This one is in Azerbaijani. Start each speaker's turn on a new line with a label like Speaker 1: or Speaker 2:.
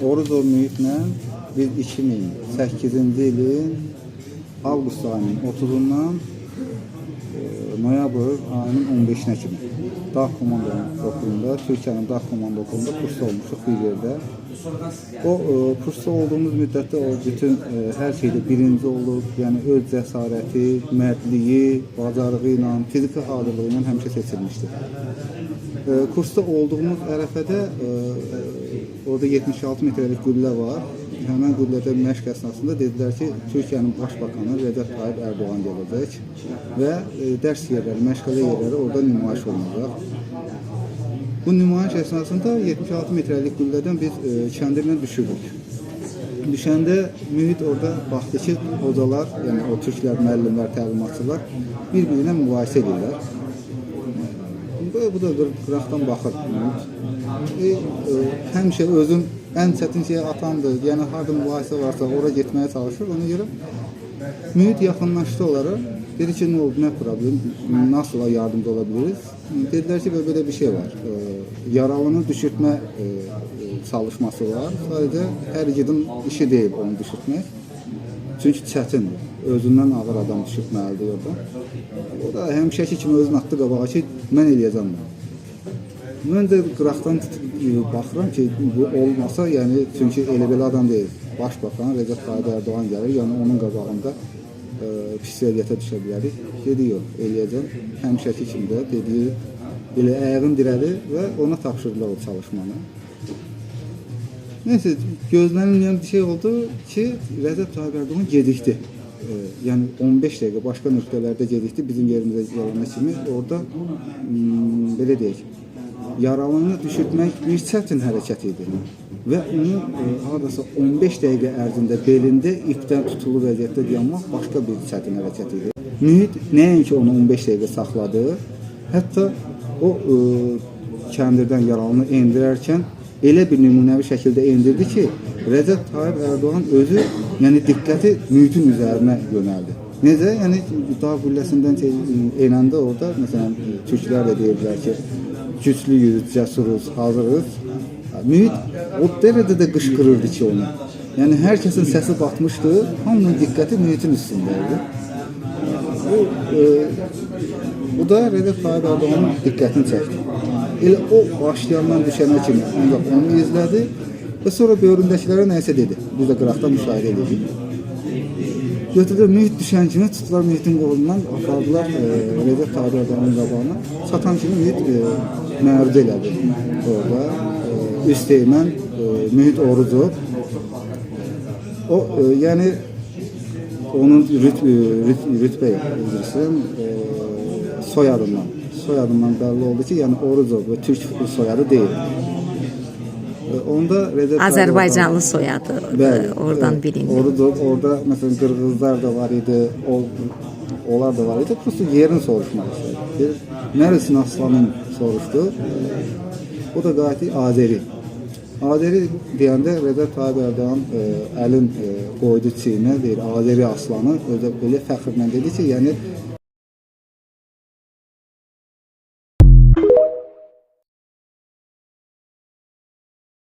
Speaker 1: Oruzov Mühitlə biz 2008-ci ilin avqust ayının 30-undan noyabr ayının 15-nə kimi Dağ Komando Okulunda, Türkiyənin Dağ Komando Okulunda kursda olmuşuq bir yerdə. O kursda olduğumuz müddətdə o bütün hər şeydə birinci olub, yəni öz cəsarəti, mərdliyi, bacarığı ilə, fiziki hazırlığı ilə həmişə seçilmişdir. Kursda olduğumuz ərəfədə orada 76 metrlik güllə var. Həmən güllədə məşq əsnasında dedilər ki, Türkiyənin Başbakanı Recep Tayyip Erdoğan gələcək və dərs yerləri, məşğələ yerləri orada nümayiş olunacaq. Bu nümayiş əsnasında 76 metrlik güllədən biz kəndirlə düşürdük. Düşəndə mühit orada baxdı ki, hocalar, yəni o türklər, müəllimlər, təlimatçılar bir-birinə mübahisə edirlər. Bu da qıraqdan baxır. Həmişə özün ən çətin şeyə atandır, yəni harada mübahisə varsa ora getməyə çalışır. Ona görə mühit yaxınlaşdı onlara. Dedi ki, nə oldu, nə problem, nasıl yardımcı ola biliriz? Dedilər ki, belə bir şey var. Yaralını düşürtmə çalışması var. Sadəcə hər igidin işi deyil onu düşürtmək. Çünki çətindir. Özündən ağır adam düşürtməlidir orada. O da həmişəki kimi özünü atdı qabağa ki, mən eləyəcəm bunu. Mən də qıraqdan baxıram ki, bu olmasa, yəni çünki elə-belə adam deyil. Başbakan Recep Tayyip Erdoğan gəlir, yəni onun qabağında pis vəziyyətə düşə bilərik. Dedi, yox, eləyəcəm. Həmişəki kimi də dediyi, elə əyəqin dirədi və ona tapşırdılar o çalışmanı. Neyse, gözlənilməyən bir şey oldu ki, Recep Tayyip Erdoğan gedikdi. Yəni 15 dəqiqə başqa nöqtələrdə gedikdi, bizim yerimizə gələnə kimi. Orada, belə deyək, yaralını düşürtmək bir çətin hərəkət idi. Və onu adasa 15 dəqiqə ərzində belində ipdən tutulu vəziyyətdə dayanmaq başqa bir çətin hərəkət idi. Mühit nəinki onu 15 dəqiqə saxladı, hətta o kəndirdən yaralını endirərkən elə bir nümunəvi şəkildə endirdi ki, Recep Tayyip Erdoğan özü, yəni diqqəti mühitin üzərinə yönəldi. Necə? Yəni dağ gülləsindən enəndə orada, məsələn, türklər də deyirlər ki, güclüyüz, cəsuruz, hazırız. Mühit o dərəcədə də qışqırırdı ki onu. Yəni hər kəsin səsi batmışdı, hamının diqqəti mühitin üstündəydi. Bu da Recep Tayyip Erdoğan'ın diqqətini çəkdi. Elə o başlayandan düşənə kimi ancaq onu izlədi və sonra böyründəkilərə nəyəsə dedi. Biz də qıraqdan müşahidə edik. Götürdülər, mühit düşən kimi tutdular mühitin qolundan, apardılar Recep Tayyip Erdoğan'ın qabağına. Satan kimi mühit mərud elədi orada. Üsteğmen Mühit Oruzov. O yəni onun rütbə soyadından bəlli oldu ki, yəni Oruzov və Türk soyadı deyil. Onda
Speaker 2: Azərbaycanlı soyadı oradan bilinir.
Speaker 1: Oruzov, orada məsələn Qırğızlar da var idi, onlar da var idi. Prosto yerini soruşmaq istədi. Nəresinin aslanın soruşdu. O da gayet Azeri. Azeri deyəndə Recep Tayyip Erdoğan əlin qoydu çiynə, deyir Azeri aslanı. Özü belə fəxrlə dedi ki, yəni